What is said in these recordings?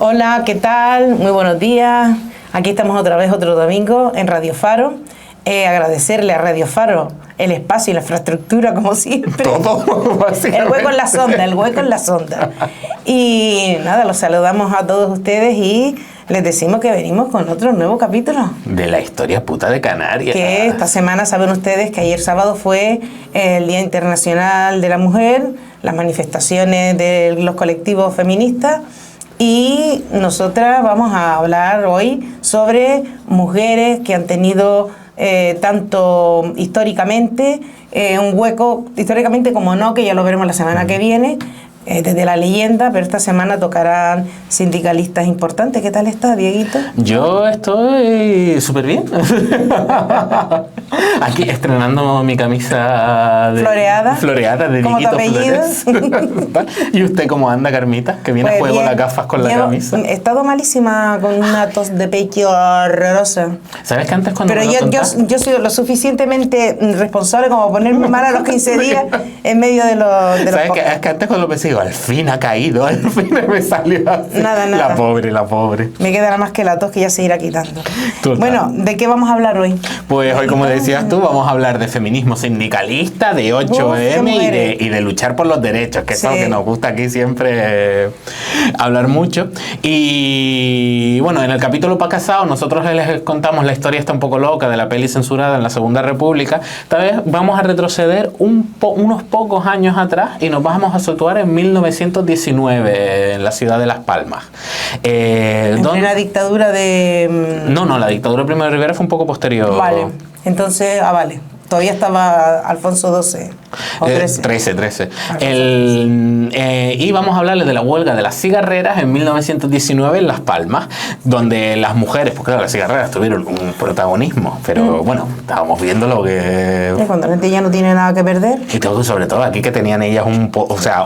Hola, ¿qué tal? Muy buenos días. Aquí estamos otra vez, otro domingo en Radio Faro. Agradecerle a Radio Faro el espacio y la infraestructura, como siempre. Todo, básicamente. El hueco en la sonda. Y nada, los saludamos a todos ustedes y les decimos que venimos con otro nuevo capítulo. De la historia puta de Canarias. Que esta semana saben ustedes que ayer sábado fue el Día Internacional de la Mujer, las manifestaciones de los colectivos feministas. Y nosotras vamos a hablar hoy sobre mujeres que han tenido tanto históricamente un hueco, históricamente como no, que ya lo veremos la semana que viene, desde la leyenda, pero esta semana tocarán sindicalistas importantes. ¿Qué tal estás, Dieguito? Yo estoy súper bien. Aquí estrenando mi camisa floreada de ¿Cómo tu apellido? ¿Y usted cómo anda, Carmita? Que viene a juego las gafas con la camisa. He estado malísima con una tos de pecho horrorosa. ¿Sabes que antes cuando Pero yo soy lo suficientemente responsable como ponerme mal a los 15 días en medio de los ¿Sabes que es que antes cuando pensé, digo, al fin ha caído, al fin me salió así. Nada. La pobre. Me queda nada más que la tos que ya se irá quitando. Total. Bueno, ¿de qué vamos a hablar hoy? Pues hoy, como decías tú, vamos a hablar de feminismo sindicalista, de 8M y de luchar por los derechos, que es algo que nos gusta aquí siempre hablar mucho. Y bueno, en el capítulo pasado nosotros les contamos la historia esta un poco loca de la peli censurada en la Segunda República. Esta vez vamos a retroceder unos pocos años atrás y nos vamos a situar en 1919 en la ciudad de Las Palmas. ¿En plena dictadura de...? No, la dictadura de Primo de Rivera fue un poco posterior. Vale, entonces, vale. Todavía estaba Alfonso XII o 13. 13. Y vamos a hablarles de la huelga de las cigarreras en 1919 en Las Palmas, donde las mujeres, pues claro, las cigarreras tuvieron un protagonismo, pero bueno, estábamos viendo lo que... Cuando la gente ya no tiene nada que perder. Y todo, sobre todo aquí que tenían ellas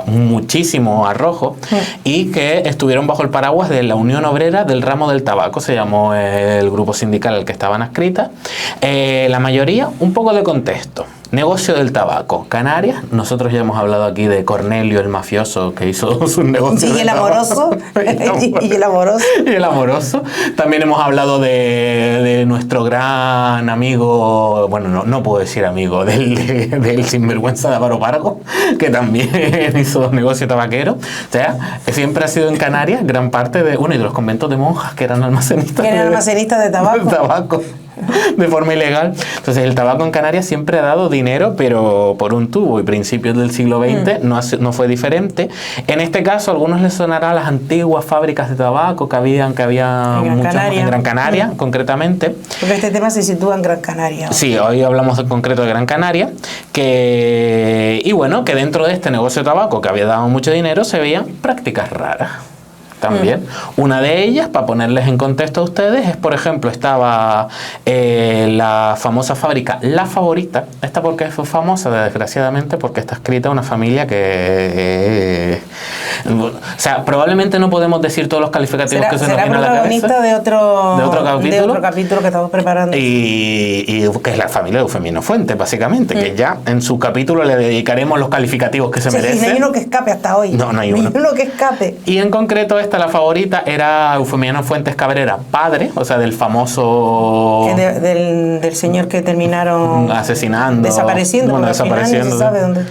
muchísimo arrojo y que estuvieron bajo el paraguas de la Unión Obrera del Ramo del Tabaco, se llamó el grupo sindical al que estaban adscritas. La mayoría, un poco de contexto. Negocio del tabaco. Canarias, nosotros ya hemos hablado aquí de Cornelio, el mafioso que hizo su negocio. Y el amoroso. Y el amoroso. También hemos hablado de nuestro gran amigo, bueno, no puedo decir amigo, del sinvergüenza de Álvaro Pargo, que también hizo negocio tabaquero. O sea, siempre ha sido en Canarias gran parte de, y de los conventos de monjas que eran almacenistas. De tabaco. De forma ilegal. Entonces el tabaco en Canarias siempre ha dado dinero, pero por un tubo, y principios del siglo XX no fue diferente. En este caso a algunos les sonará las antiguas fábricas de tabaco que había muchas en Gran Canaria, concretamente. Porque este tema se sitúa en Gran Canaria. Sí, hoy hablamos en concreto de Gran Canaria, que dentro de este negocio de tabaco que había dado mucho dinero se veían prácticas raras. También. Una de ellas, para ponerles en contexto a ustedes, es, por ejemplo, estaba la famosa fábrica La Favorita. Esta porque fue famosa, desgraciadamente, porque está escrita una familia que... o sea, probablemente no podemos decir todos los calificativos que se nos vienen a la cabeza. ¿Será protagonista de otro capítulo que estamos preparando? Y que es la familia de Eufemino Fuentes, básicamente, que ya en su capítulo le dedicaremos los calificativos que se merecen. Y no hay uno que escape hasta hoy. No hay uno que escape. Y en concreto La Favorita era Eufemiano Fuentes Cabrera, padre, o sea, del famoso... Del señor que terminaron... asesinando. Desapareciendo. Bueno, desapareciendo. No se sabe dónde.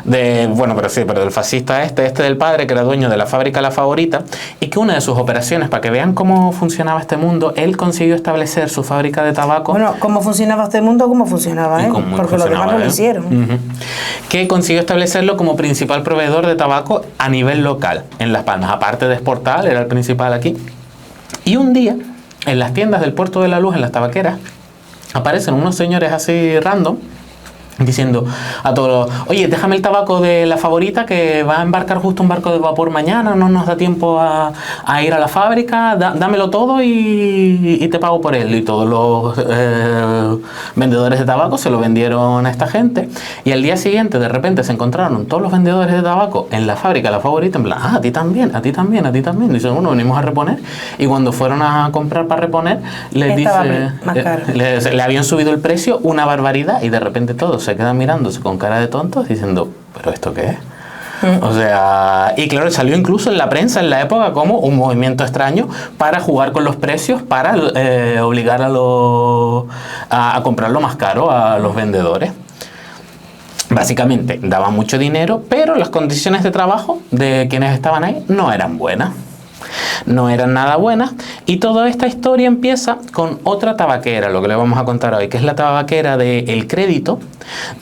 Pero del fascista este del padre, que era dueño de la fábrica La Favorita, y que una de sus operaciones, para que vean cómo funcionaba este mundo, él consiguió establecer su fábrica de tabaco. Bueno, ¿cómo funcionaba este mundo? ¿Cómo funcionaba? Porque los demás no lo hicieron. Que consiguió establecerlo como principal proveedor de tabaco a nivel local, en Las Palmas, aparte de exportar, era el principal aquí. Y un día, en las tiendas del Puerto de la Luz, en las tabaqueras, aparecen unos señores así random, diciendo a todos, oye, déjame el tabaco de La Favorita, que va a embarcar justo un barco de vapor mañana, no nos da tiempo a ir a la fábrica, dámelo todo y te pago por él. Y todos los vendedores de tabaco se lo vendieron a esta gente, y al día siguiente de repente se encontraron todos los vendedores de tabaco en la fábrica La Favorita, en plan, a ti también. Dicen, bueno, venimos a reponer, y cuando fueron a comprar para reponer, les dice, le habían subido el precio una barbaridad, y de repente todos se quedan mirándose con cara de tontos diciendo, ¿pero esto qué es? O sea, y claro, salió incluso en la prensa en la época como un movimiento extraño para jugar con los precios, para obligar a comprarlo más caro a los vendedores. Básicamente daba mucho dinero, pero las condiciones de trabajo de quienes estaban ahí no eran buenas. No eran nada buenas, y toda esta historia empieza con otra tabaquera, lo que le vamos a contar hoy, que es la tabaquera de El Crédito,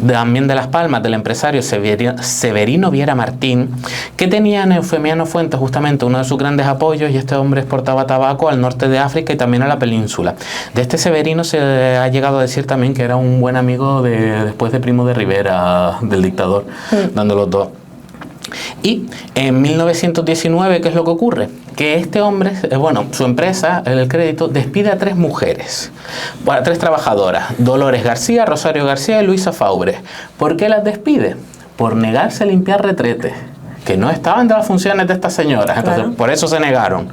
también de Las Palmas, del empresario Severino Viera Martín, que tenía en Eufemiano Fuentes justamente uno de sus grandes apoyos, y este hombre exportaba tabaco al norte de África y también a la península. De este Severino se ha llegado a decir también que era un buen amigo después de Primo de Rivera, del dictador, dando los dos. Y en 1919, ¿qué es lo que ocurre? Que este hombre, su empresa, El Crédito, despide a 3 mujeres, a 3 trabajadoras, Dolores García, Rosario García y Luisa Faure. ¿Por qué las despide? Por negarse a limpiar retretes, que no estaban de las funciones de estas señoras. Entonces, claro, por eso se negaron.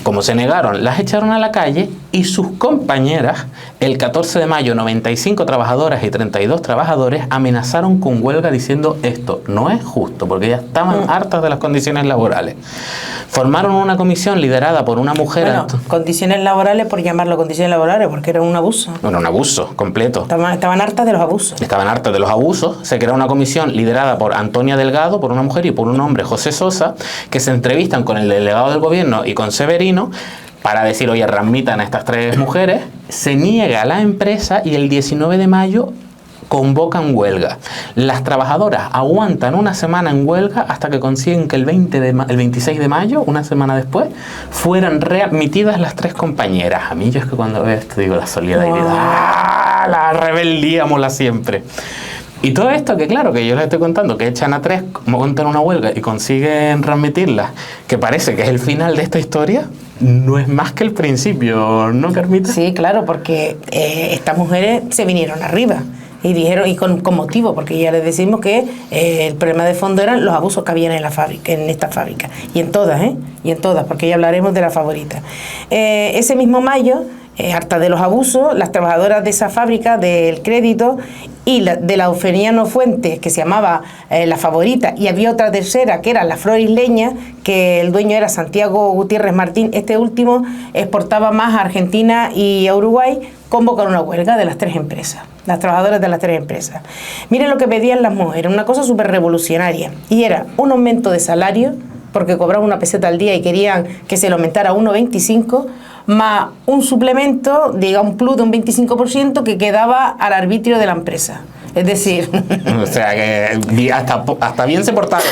Como se negaron, las echaron a la calle, y sus compañeras, el 14 de mayo, 95 trabajadoras y 32 trabajadores amenazaron con huelga diciendo: esto no es justo, porque ya estaban hartas de las condiciones laborales. Formaron una comisión liderada por una mujer... Bueno, condiciones laborales, por llamarlo condiciones laborales, porque era un abuso. Bueno, un abuso completo. Estaban hartas de los abusos. Estaban hartas de los abusos. Se creó una comisión liderada por Antonia Delgado, por una mujer, y por un hombre, José Sosa, que se entrevistan con el delegado del gobierno y con Severino para decir: oye, readmitan a estas 3 mujeres. Se niega la empresa, y el 19 de mayo convocan huelga. Las trabajadoras aguantan una semana en huelga hasta que consiguen que el 26 de mayo, una semana después, fueran readmitidas las 3 compañeras. A mí yo es que cuando veo esto digo: la solidaridad, la rebeldía mola siempre. Y todo esto que, claro, que yo les estoy contando, que echan a 3, montan una huelga y consiguen readmitirlas, que parece que es el final de esta historia, no es más que el principio, ¿no, Carmita? Sí, claro, porque estas mujeres se vinieron arriba. Y dijeron, y con motivo, porque ya les decimos que el problema de fondo eran los abusos que habían en la fábrica, en esta fábrica, y en todas, porque ya hablaremos de la favorita. Ese mismo mayo, harta de los abusos, las trabajadoras de esa fábrica del Crédito y de la Eufemiano Fuentes, que se llamaba La Favorita, y había otra tercera que era La Flor Isleña, que el dueño era Santiago Gutiérrez Martín. Este último exportaba más a Argentina y a Uruguay. Convocaron una huelga de las 3 empresas, las trabajadoras de las 3 empresas. Miren lo que pedían las mujeres, una cosa súper revolucionaria, y era un aumento de salario, porque cobraban 1 peseta al día y querían que se lo aumentara a 1,25, más un suplemento, un plus de un 25% que quedaba al arbitrio de la empresa. Es decir... O sea, que hasta bien se portaron.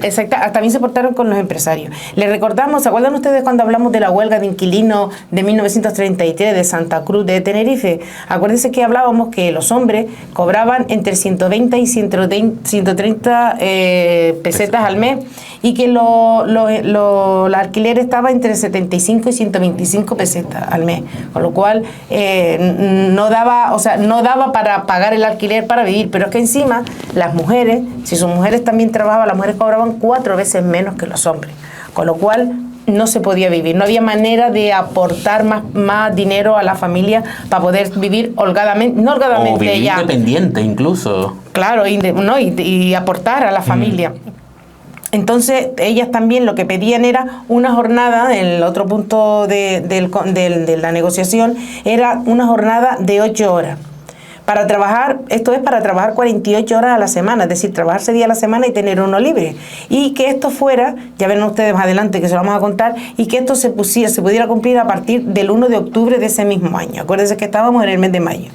Exacto, hasta bien se portaron con los empresarios. Les recordamos, ¿se acuerdan ustedes cuando hablamos de la huelga de inquilinos de 1933 de Santa Cruz de Tenerife? Acuérdense que hablábamos que los hombres cobraban entre 120 y 130 pesetas al mes, y que el alquiler estaba entre 75 y 125 pesetas al mes, con lo cual no daba para pagar el alquiler para vivir. Pero es que encima las mujeres, si sus mujeres también trabajaban, las mujeres cobraban 4 veces menos que los hombres, con lo cual no se podía vivir, no había manera de aportar más dinero a la familia para poder vivir holgadamente, no holgadamente, o vivir ya independiente incluso. Claro, y aportar a la familia. Entonces, ellas también lo que pedían era una jornada, el otro punto de la negociación, era una jornada de 8 horas. Para trabajar, esto es para trabajar 48 horas a la semana, es decir, trabajar 6 días a la semana y tener uno libre. Y que esto fuera, ya verán ustedes más adelante que se lo vamos a contar, y que esto se pudiera cumplir a partir del 1 de octubre de ese mismo año. Acuérdense que estábamos en el mes de mayo.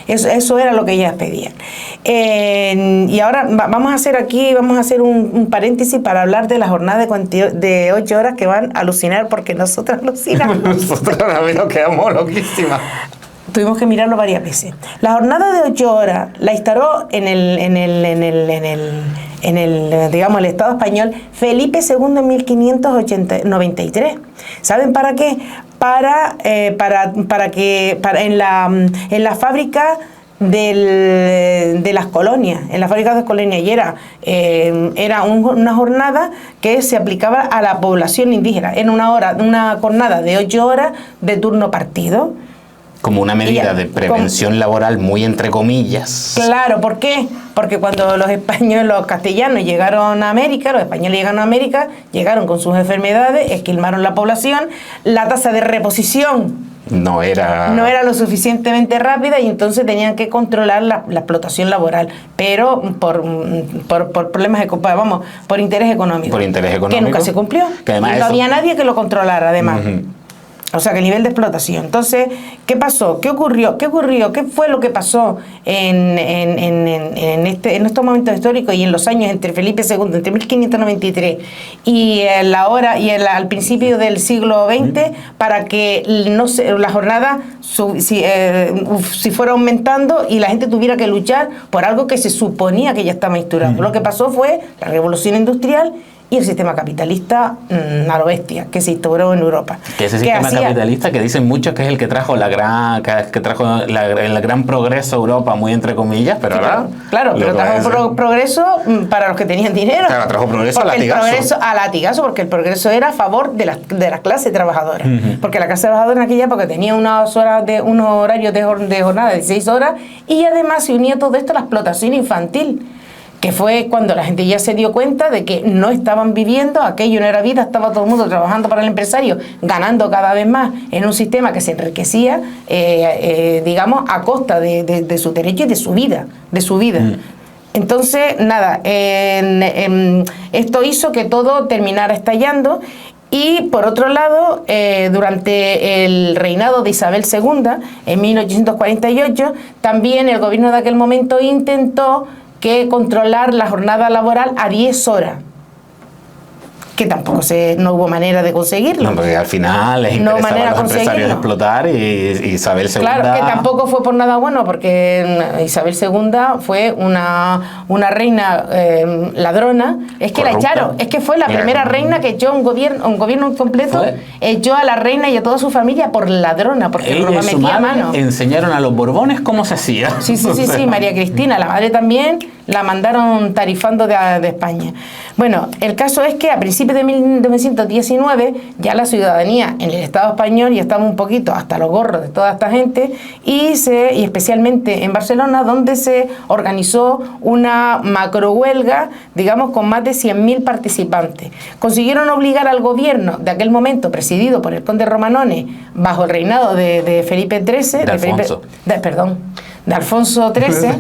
Eso era lo que ellas pedían. Y ahora vamos a hacer un paréntesis para hablar de la jornada de 8 horas, que van a alucinar, porque nosotras alucinamos. Nosotras a mí nos quedamos loquísimas. Tuvimos que mirarlo varias veces. La jornada de 8 horas la instauró en el Estado español Felipe II en 1593. ¿Saben para qué? Para en la fábrica de las colonias, en las fábricas de colonias, y era una jornada que se aplicaba a la población indígena. En una jornada de 8 horas de turno partido. Como una medida de prevención laboral muy entre comillas. Claro, ¿por qué? Porque cuando los castellanos llegaron a América, los españoles llegaron a América, llegaron con sus enfermedades, esquilmaron la población, la tasa de reposición no era lo suficientemente rápida y entonces tenían que controlar la explotación laboral, pero por problemas por interés económico. Por interés económico. Que nunca se cumplió. Que además no había nadie que lo controlara, además. O sea, que nivel de explotación. Entonces, ¿qué pasó? ¿Qué ocurrió? ¿Qué fue lo que pasó en estos momentos históricos y en los años entre Felipe II, entre 1593 y al principio del siglo XX, para que la jornada si fuera aumentando y la gente tuviera que luchar por algo que se suponía que ya estaba instaurado? Lo que pasó fue la revolución industrial y el sistema capitalista a lo bestia que se instauró en Europa. Que ese sistema capitalista que dicen muchos que es el que trajo el gran progreso a Europa, muy entre comillas, pero sí, ahora... Claro, pero trajo progreso para los que tenían dinero. Claro, trajo progreso a latigazo. Porque el progreso era a favor de las clases trabajadoras. Porque la clase trabajadora en aquella época tenía unos horarios de jornada de 16 horas y además se unía todo esto a la explotación infantil, que fue cuando la gente ya se dio cuenta de que no estaban viviendo, aquello no era vida, estaba todo el mundo trabajando para el empresario, ganando cada vez más en un sistema que se enriquecía, digamos, a costa de su derecho y de su vida. Entonces, nada, esto hizo que todo terminara estallando. Y por otro lado, durante el reinado de Isabel II, en 1848, también el gobierno de aquel momento intentó controlar la jornada laboral a 10 horas, que tampoco no hubo manera de conseguirlo. No, porque al final les interesaba a los empresarios explotar y Isabel II... Claro, que tampoco fue por nada bueno, porque Isabel II fue una reina ladrona. Es que corrupta. La echaron, es que fue la primera reina que echó un gobierno completo, echó a la reina y a toda su familia por ladrona, porque ella y su madre enseñaron a los Borbones cómo se hacía. Sí, María Cristina, la madre también, la mandaron tarifando de España. Bueno, el caso es que a principios de 1919 ya la ciudadanía en el Estado español ya estaba un poquito hasta los gorros de toda esta gente y especialmente en Barcelona, donde se organizó una macrohuelga, digamos, con más de 100.000 participantes. Consiguieron obligar al gobierno de aquel momento, presidido por el conde Romanone, bajo el reinado de Felipe XIII, de Alfonso XIII,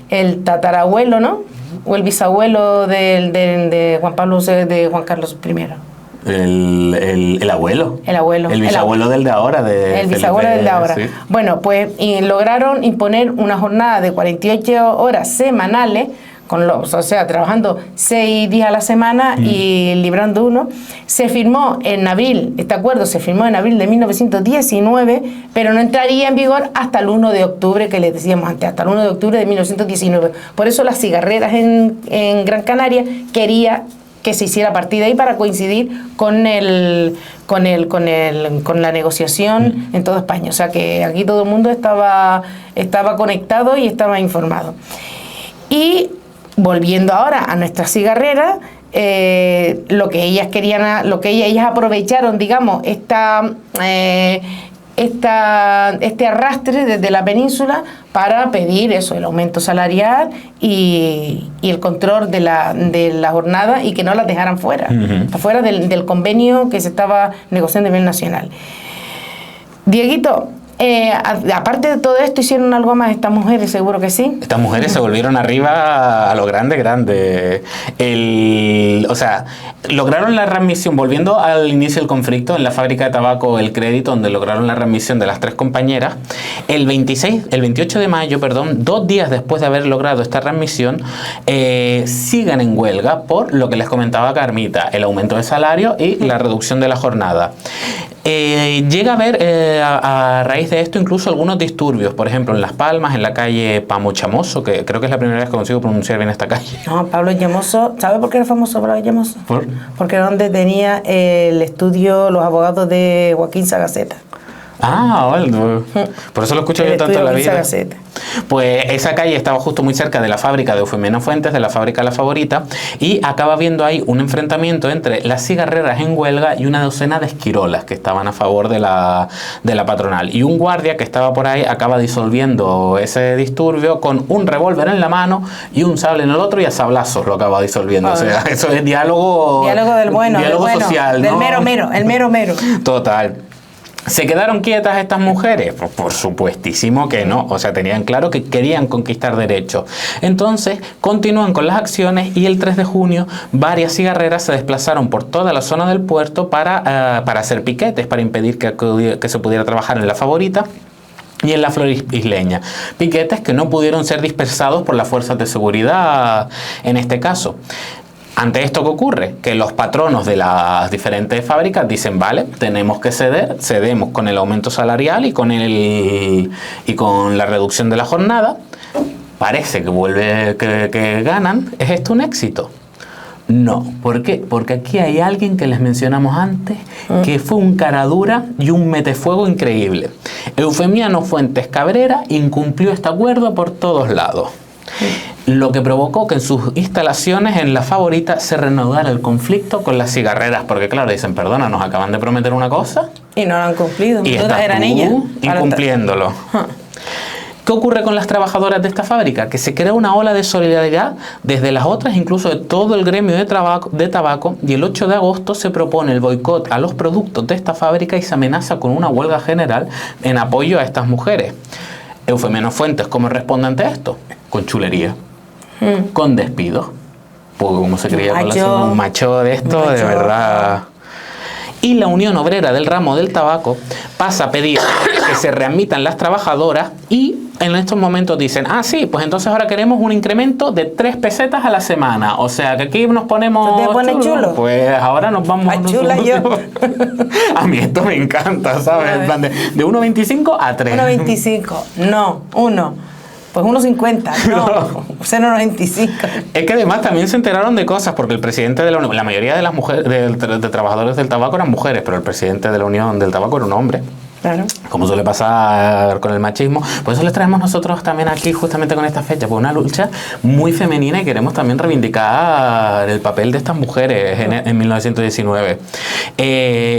el tatarabuelo, ¿no? O el bisabuelo de Juan Carlos I. El abuelo. El abuelo. El bisabuelo del de ahora. El bisabuelo del de ahora. Sí. Bueno, pues lograron imponer una jornada de 48 horas semanales, trabajando 6 días a la semana y librando uno. Se firmó en abril, este acuerdo se firmó en abril de 1919, pero no entraría en vigor hasta el 1 de octubre, que les decíamos antes, hasta el 1 de octubre de 1919. Por eso las cigarreras en Gran Canaria quería que se hiciera a partir de ahí para coincidir con la negociación en toda España. O sea que aquí todo el mundo estaba conectado y estaba informado. Y volviendo ahora a nuestras cigarreras, lo que ellas querían, ellas aprovecharon, digamos, este arrastre desde la península para pedir eso, el aumento salarial y el control de la jornada y que no las dejaran fuera, afuera del convenio que se estaba negociando a nivel nacional. Dieguito, aparte de todo esto, ¿hicieron algo más estas mujeres? Seguro que sí. Estas mujeres se volvieron arriba a lo grande. Lograron la readmisión, volviendo al inicio del conflicto, en la fábrica de tabaco El Crédito, donde lograron la readmisión de las 3 compañeras. El 28 de mayo, 2 días después de haber logrado esta readmisión, siguen en huelga por lo que les comentaba Carmita, el aumento de salario y la reducción de la jornada. Llega a haber, a raíz de esto, incluso algunos disturbios, por ejemplo, en Las Palmas, en la calle Pamo Chamoso, que creo que es la primera vez que consigo pronunciar bien esta calle. No, Pablo Llamoso, ¿sabe por qué era famoso Pablo Llamoso? Porque era donde tenía el estudio los abogados de Joaquín Sagaceta. Ah, vale. Por eso lo escucho yo tanto en la vida. Pues esa calle estaba justo muy cerca de la fábrica de Eufemiano Fuentes, de la fábrica La Favorita, y acaba viendo ahí un enfrentamiento entre las cigarreras en huelga y una docena de esquirolas que estaban a favor de la patronal. Y un guardia que estaba por ahí acaba disolviendo ese disturbio con un revólver en la mano y un sable en el otro, y a sablazos lo acaba disolviendo. O sea, eso es diálogo... Diálogo del bueno, diálogo del bueno, social, del ¿no? mero mero, el mero mero. Total. ¿Se quedaron quietas estas mujeres? Pues por supuestísimo que no. O sea, tenían claro que querían conquistar derechos. Entonces, continúan con las acciones y el 3 de junio varias cigarreras se desplazaron por toda la zona del puerto para hacer piquetes, para impedir que se pudiera trabajar en La Favorita y en la Flor Isleña. Piquetes que no pudieron ser dispersados por las fuerzas de seguridad en este caso. Ante esto, ¿qué ocurre? Que los patronos de las diferentes fábricas dicen, vale, tenemos que ceder, cedemos con el aumento salarial y con la reducción de la jornada. Parece que ganan. ¿Es esto un éxito? No. ¿Por qué? Porque aquí hay alguien que les mencionamos antes, que fue un caradura y un metefuego increíble. Eufemiano Fuentes Cabrera incumplió este acuerdo por todos lados. Lo que provocó que en sus instalaciones en La Favorita se reanudara el conflicto con las cigarreras, porque claro, dicen, perdona, nos acaban de prometer una cosa y no lo han cumplido, y estás eran tú ellas incumpliéndolo. ¿Qué ocurre con las trabajadoras de esta fábrica? Que se crea una ola de solidaridad desde las otras, incluso de todo el gremio de tabaco, y el 8 de agosto se propone el boicot a los productos de esta fábrica y se amenaza con una huelga general en apoyo a estas mujeres. Eufemiano Fuentes, ¿cómo responde ante esto? Con chulería, con despidos. Porque como se creía con un macho de esto, de verdad. Y la Unión Obrera del ramo del tabaco pasa a pedir que se readmitan las trabajadoras y en estos momentos dicen, ah, sí, pues entonces ahora queremos un incremento de 3 pesetas a la semana. O sea, que aquí nos ponemos... ¿Te pones chulo? Pues ahora nos vamos... A chula yo. A mí esto me encanta, ¿sabes? En plan de 1,25 a 3. 1,25. No, 1. Pues 1,50, no, 0,95. Es que además también se enteraron de cosas, porque el presidente de la mayoría de las mujeres, de trabajadores del tabaco eran mujeres, pero el presidente de la Unión del Tabaco era un hombre. Claro. Como suele pasar con el machismo. Por eso les traemos nosotros también aquí, justamente con esta fecha, por una lucha muy femenina y queremos también reivindicar el papel de estas mujeres en 1919.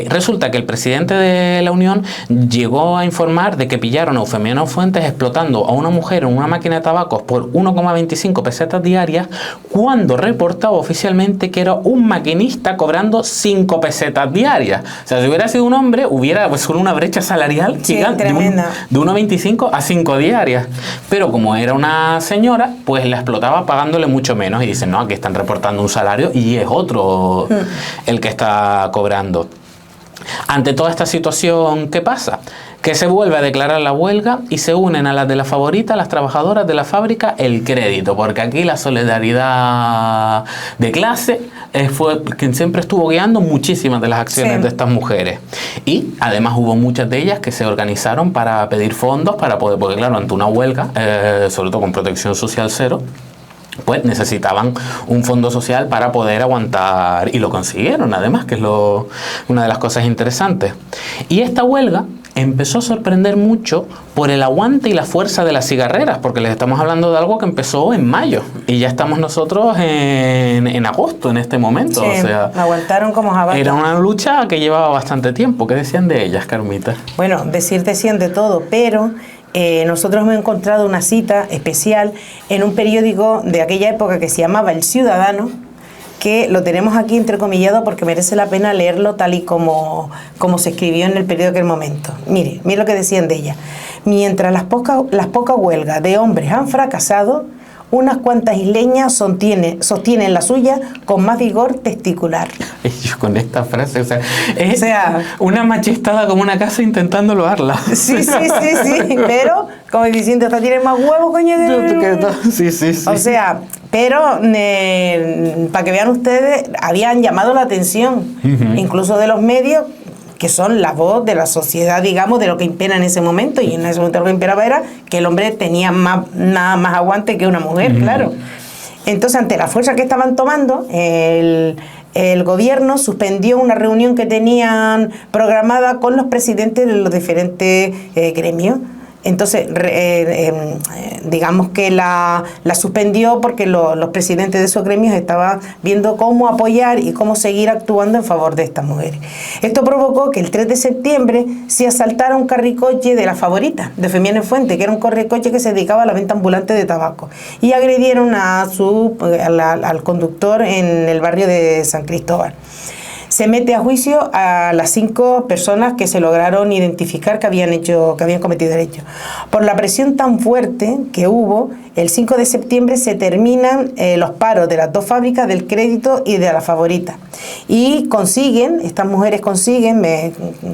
Resulta que el presidente de la Unión llegó a informar de que pillaron a Eufemiano Fuentes explotando a una mujer en una máquina de tabacos por 1,25 pesetas diarias, cuando reportaba oficialmente que era un maquinista cobrando 5 pesetas diarias. O sea, si hubiera sido un hombre, hubiera pues una brecha salarial gigante, tremenda, de 1,25 a 5 diarias. Pero como era una señora, pues la explotaba pagándole mucho menos. Y dicen, no, aquí están reportando un salario y es otro el que está cobrando. Ante toda esta situación, ¿qué pasa? Que se vuelve a declarar la huelga y se unen a las de La Favorita, las trabajadoras de la fábrica, el crédito, porque aquí la solidaridad de clase fue quien siempre estuvo guiando muchísimas de las acciones de estas mujeres. Y además hubo muchas de ellas que se organizaron para pedir fondos para poder, porque claro, ante una huelga, sobre todo con protección social cero, pues necesitaban un fondo social para poder aguantar, y lo consiguieron además, que es una de las cosas interesantes. Y esta huelga empezó a sorprender mucho por el aguante y la fuerza de las cigarreras, porque les estamos hablando de algo que empezó en mayo y ya estamos nosotros en agosto en este momento. Sí, o sea, aguantaron como jabalí. Era una lucha que llevaba bastante tiempo. ¿Qué decían de ellas, Carmita? Bueno, decían de todo, pero nosotros hemos encontrado una cita especial en un periódico de aquella época que se llamaba El Ciudadano, que lo tenemos aquí entrecomillado porque merece la pena leerlo tal y como se escribió en el periódico en el momento. Mire lo que decían de ella. Mientras las pocas huelgas de hombres han fracasado, unas cuantas isleñas sostienen la suya con más vigor testicular. Yo con esta frase, o sea, una machistada como una casa intentando loarla. Sí, pero como diciendo, esta tiene más huevos, coño. Sí. O sea, pero para que vean ustedes, habían llamado la atención, incluso de los medios, que son la voz de la sociedad, digamos, de lo que impera en ese momento, y en ese momento lo que imperaba era que el hombre tenía nada más aguante que una mujer, claro. Entonces, ante la fuerza que estaban tomando, el el gobierno suspendió una reunión que tenían programada con los presidentes de los diferentes gremios. Entonces, digamos que la suspendió porque los presidentes de esos gremios estaban viendo cómo apoyar y cómo seguir actuando en favor de estas mujeres. Esto provocó que el 3 de septiembre se asaltara un carricoche de La Favorita, de Femiana Fuente, que era un carricoche que se dedicaba a la venta ambulante de tabaco, y agredieron al conductor en el barrio de San Cristóbal. Se mete a juicio a las 5 personas que se lograron identificar que habían cometido el hecho. Por la presión tan fuerte que hubo, el 5 de septiembre se terminan los paros de las 2 fábricas, del Crédito y de La Favorita. Y estas mujeres consiguen,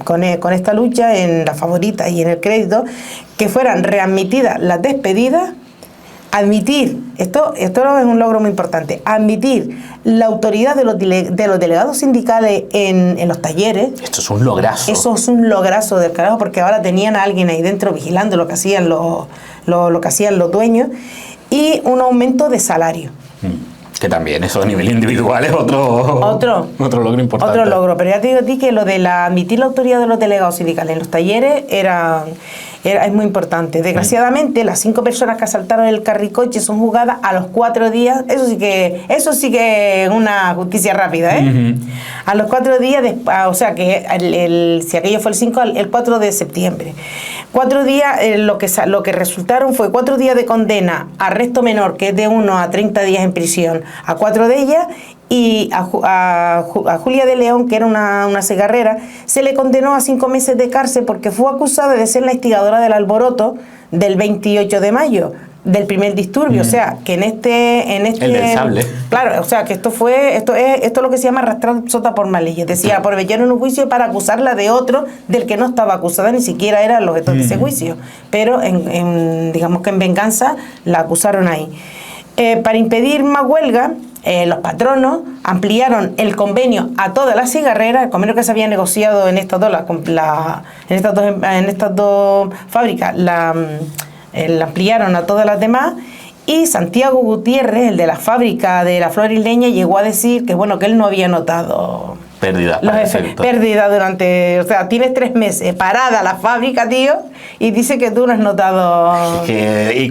con esta lucha en La Favorita y en el Crédito, que fueran readmitidas las despedidas. Admitir, esto es un logro muy importante, admitir la autoridad de los delegados sindicales en los talleres. Esto es un lograzo. Eso es un lograzo del carajo, porque ahora tenían a alguien ahí dentro vigilando lo que hacían los dueños, y un aumento de salario. Que también eso a nivel individual es otro logro importante. Otro logro, pero ya te digo a ti que lo de admitir la autoridad de los delegados sindicales en los talleres es muy importante. Desgraciadamente, las 5 personas que asaltaron el carricoche son juzgadas a los 4 días. Eso sí que es una justicia rápida, ¿eh? A los 4 días, o sea que si aquello fue el 4 de septiembre. 4 días, lo que resultaron fue 4 días de condena, arresto menor, que es de 1 a 30 días en prisión, a 4 de ellas, y a Julia de León, que era una cigarrera, se le condenó a 5 meses de cárcel porque fue acusada de ser la instigadora del alboroto del 28 de mayo, del primer disturbio. O sea, que en este el del sable. Claro, o sea, que esto es lo que se llama arrastrar sota por mala ley. Es decir, aprovecharon un juicio para acusarla de otro del que no estaba acusada, ni siquiera era el objeto de ese juicio. Pero digamos que en venganza la acusaron ahí. Para impedir más huelga, los patronos ampliaron el convenio a todas las cigarreras, el convenio que se había negociado en estas dos fábricas, la ampliaron a todas las demás. Y Santiago Gutiérrez, el de la fábrica de la Flor y Leña, llegó a decir que que él no había notado pérdida durante, o sea, tienes 3 meses parada la fábrica, tío, y dice que tú no has notado y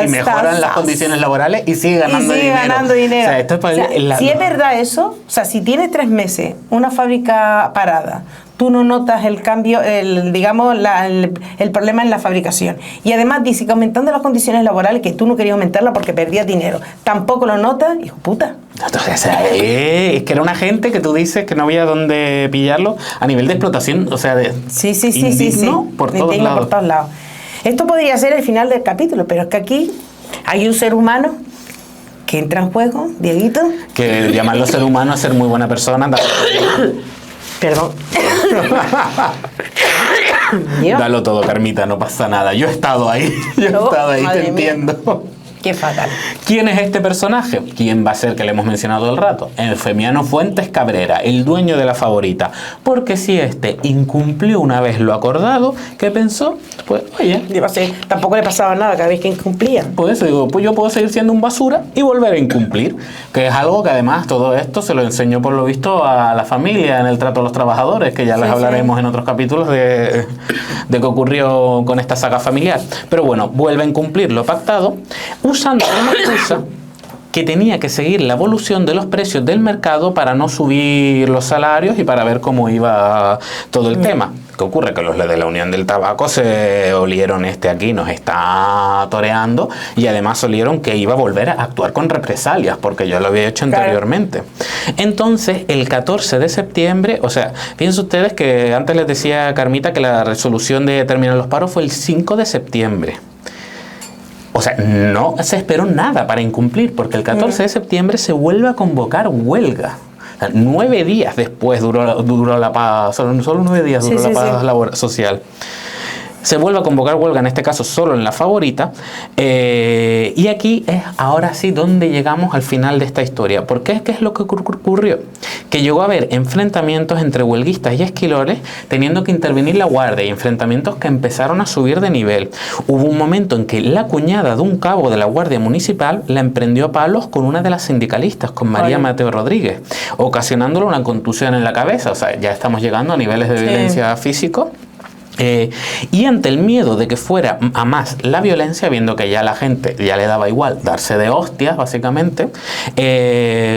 mejoran las condiciones laborales y sigue ganando dinero. O sea, si es verdad eso, o sea, si tienes 3 meses una fábrica parada, tú no notas el cambio, el problema en la fabricación. Y además dice que aumentando las condiciones laborales, que tú no querías aumentarla porque perdías dinero, tampoco lo notas, hijo puta. Entonces, es que era una gente que tú dices que no había dónde pillarlo a nivel de explotación, o sea, sí. Por todos lados. Esto podría ser el final del capítulo, pero es que aquí hay un ser humano que entra en juego, Dieguito. Que llamarlo ser humano es ser muy buena persona. Perdón. Dalo todo, Carmita, no pasa nada. Yo he estado ahí, te entiendo. Qué fatal. ¿Quién es este personaje? ¿Quién va a ser que le hemos mencionado todo el rato? Eufemiano Fuentes Cabrera, el dueño de La Favorita. Porque si este incumplió una vez lo acordado, ¿qué pensó? Pues, oye, tampoco le pasaba nada cada vez que incumplía. Por eso digo, pues yo puedo seguir siendo un basura y volver a incumplir. Que es algo que además todo esto se lo enseñó por lo visto a la familia en el trato a los trabajadores, que ya les hablaremos en otros capítulos de qué ocurrió con esta saga familiar. Pero bueno, vuelve a incumplir lo pactado, usando una excusa que tenía que seguir la evolución de los precios del mercado para no subir los salarios y para ver cómo iba todo el tema. ¿Qué ocurre? Que los de la Unión del Tabaco se olieron aquí nos está toreando, y además olieron que iba a volver a actuar con represalias porque yo lo había hecho anteriormente. Entonces, el 14 de septiembre, o sea, fíjense ustedes que antes les decía a Carmita que la resolución de terminar los paros fue el 5 de septiembre. O sea, no se esperó nada para incumplir, porque el 14 de septiembre se vuelve a convocar huelga. O sea, 9 días después duró la paz, solo 9 días duró la paz social. se vuelve a convocar huelga, en este caso solo en La Favorita, y aquí es ahora sí donde llegamos al final de esta historia. ¿Por qué? ¿Qué es lo que ocurrió? Que llegó a haber enfrentamientos entre huelguistas y esquiloles, teniendo que intervenir la guardia, y enfrentamientos que empezaron a subir de nivel. Hubo un momento en que la cuñada de un cabo de la Guardia Municipal la emprendió a palos con una de las sindicalistas, con María Mateo Rodríguez, ocasionándole una contusión en la cabeza. O sea, ya estamos llegando a niveles de violencia físico. Y ante el miedo de que fuera a más la violencia, viendo que ya la gente ya le daba igual darse de hostias, básicamente,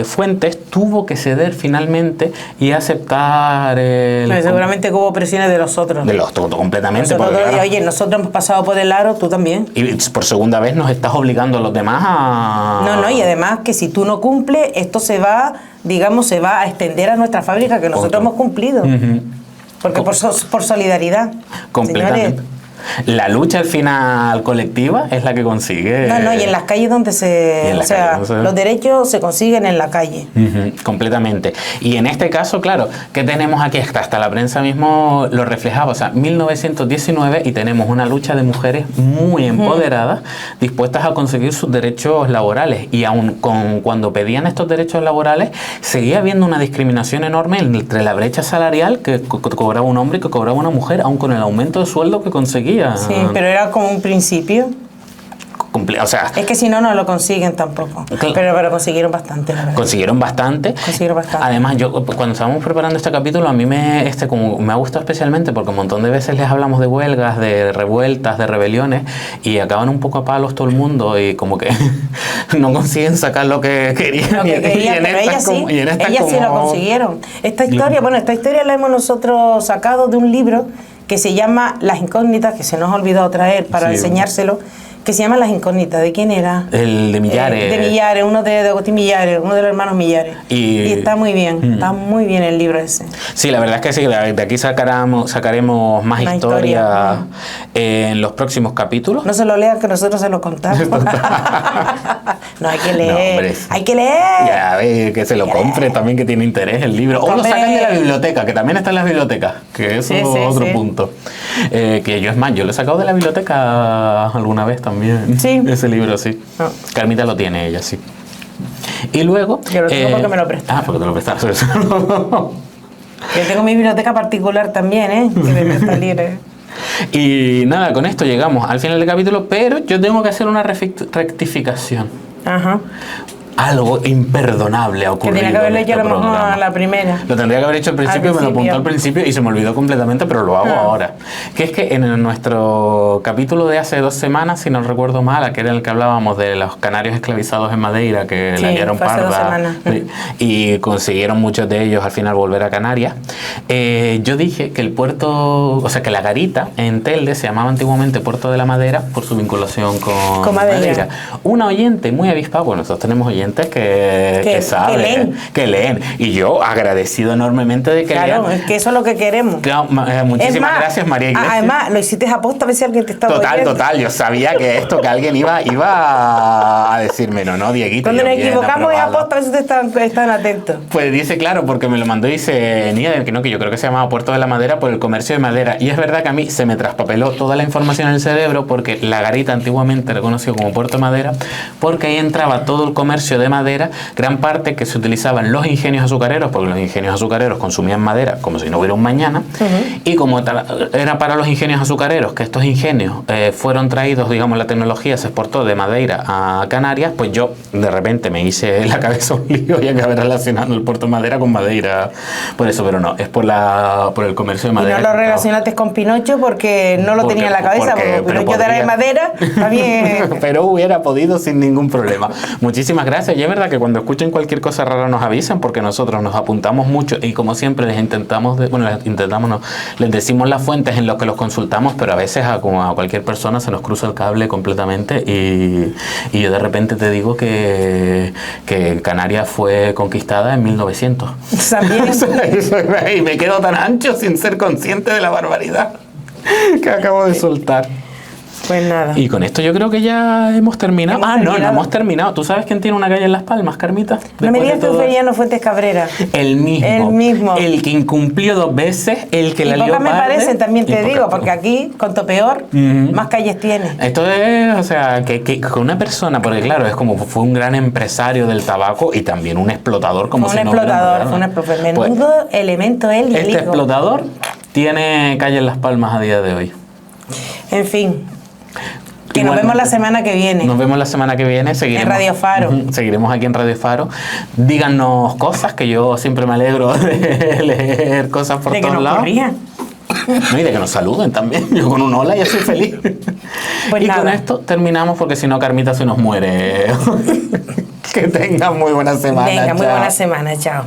Fuentes tuvo que ceder finalmente y aceptar seguramente hubo presiones de los otros. De los otros, completamente. Oye, nosotros hemos pasado por el aro, tú también. Y por segunda vez nos estás obligando a los demás a... No, y además que si tú no cumples, esto se va, digamos, se va a extender a nuestra fábrica, que nosotros hemos cumplido. Porque por solidaridad. Completamente. Señores, la lucha al final colectiva es la que consigue... No, y en las calles donde los derechos se consiguen en la calle. Completamente. Y en este caso, claro, ¿qué tenemos aquí? Hasta la prensa mismo lo reflejaba. O sea, 1919 y tenemos una lucha de mujeres muy empoderadas, dispuestas a conseguir sus derechos laborales. Y aun cuando pedían estos derechos laborales, seguía habiendo una discriminación enorme entre la brecha salarial que cobraba un hombre y que cobraba una mujer, aun con el aumento de sueldo que conseguía. Sí, pero era como un principio. O sea, es que si no, no lo consiguen tampoco. Pero consiguieron bastante, la verdad. Consiguieron bastante. Además, yo cuando estábamos preparando este capítulo, a mí me ha gustado especialmente porque un montón de veces les hablamos de huelgas, de revueltas, de rebeliones, y acaban un poco a palos todo el mundo y como que no consiguen sacar lo que querían. Pero ellas sí lo consiguieron. Esta historia la hemos nosotros sacado de un libro que se llama Las Incógnitas, que se nos ha olvidado traer para enseñárselo, que se llama Las Incógnitas. ¿De quién era? El de Millares. De Millares, uno de Agustín Millares, uno de los hermanos Millares. Y está muy bien, está muy bien el libro ese. Sí, la verdad es que sí, de aquí sacaremos más historias en los próximos capítulos. No se lo lean, que nosotros se lo contamos. No, hay que leer. Hay que leer. Ya, que se lo compre también, que tiene interés el libro. O lo sacan de la biblioteca, que también está en las bibliotecas, que eso es otro punto. Que yo lo he sacado de la biblioteca alguna vez también. Sí. Ese libro, sí. No. Carmita lo tiene ella, sí. Y luego... Yo lo tengo porque me lo prestaron. Porque te lo prestaron. Yo tengo mi biblioteca particular también, que me presta libre. Y nada, con esto llegamos al final del capítulo, pero yo tengo que hacer una rectificación. Ajá. Algo imperdonable ha ocurrido. Que tenía que haberlo hecho a lo mejor a la primera. Lo tendría que haber hecho al principio, me lo apuntó al principio y se me olvidó completamente, pero lo hago ahora. Que es que en nuestro capítulo de hace 2 semanas, si no recuerdo mal, aquel en el que hablábamos de los canarios esclavizados en Madeira, que la hallaron parda y consiguieron muchos de ellos al final volver a Canarias, yo dije que el puerto, o sea, que la garita en Telde se llamaba antiguamente Puerto de la Madera por su vinculación con Madeira. Una oyente muy avispada, bueno, nosotros tenemos oyentes que saben, que leen. Y yo agradecido enormemente de que lean. Claro, es que eso es lo que queremos. Claro, muchísimas gracias, María Iglesias. Además, lo hiciste aposta a ver si alguien te estaba oyendo. Total. Yo sabía que alguien iba a decirme, no, Dieguito. Cuando nos equivocamos es aposta a ver si están atentos. Pues dice, claro, porque me lo mandó y dice, que yo creo que se llamaba Puerto de la Madera por el comercio de madera. Y es verdad que a mí se me traspapeló toda la información en el cerebro porque la garita antiguamente era conocido como Puerto de Madera porque ahí entraba todo el comercio de madera, gran parte que se utilizaba en los ingenios azucareros, porque los ingenios azucareros consumían madera como si no hubiera un mañana, y como era para los ingenios azucareros que estos ingenios fueron traídos, digamos, la tecnología se exportó de Madeira a Canarias, pues yo de repente me hice en la cabeza un lío y acabé relacionando el puerto de Madera con Madeira, por eso, pero no, es por el comercio de madera. Y no lo relacionaste con Pinocho porque no lo tenía en la cabeza, porque Pinocho era de madera, también. Pero hubiera podido sin ningún problema. Muchísimas gracias. Y es verdad que cuando escuchen cualquier cosa rara nos avisan, porque nosotros nos apuntamos mucho y como siempre les decimos las fuentes en las que los consultamos, pero a veces a cualquier persona se nos cruza el cable completamente y yo de repente te digo que Canarias fue conquistada en 1900. También. Y me quedo tan ancho sin ser consciente de la barbaridad que acabo de soltar. Pues nada. Y con esto yo creo que ya hemos terminado. No hemos terminado. ¿Tú sabes quién tiene una calle en Las Palmas, Carmita? No me digas Eufemiano Fuentes Cabrera. El mismo. El que incumplió 2 veces, el que la lió pocas me parda, parecen, también te digo, porque aquí, cuanto peor, más calles tiene. Esto es, o sea, que una persona, porque claro, es como fue un gran empresario del tabaco y también un explotador, como fue un explotador, menudo elemento él y el hijo. Este explotador tiene calle en Las Palmas a día de hoy. En fin. Que nos vemos la semana que viene. Nos vemos la semana que viene. Seguiremos, en Radio Faro. Seguiremos aquí en Radio Faro. Díganos cosas, que yo siempre me alegro de leer cosas por todos lados. No, y de que nos saluden también. Yo con un hola ya soy feliz. Pues y nada. Con esto terminamos, porque si no Carmita se nos muere. Que tengan muy buena semana. Venga, muy buena semana. Chao.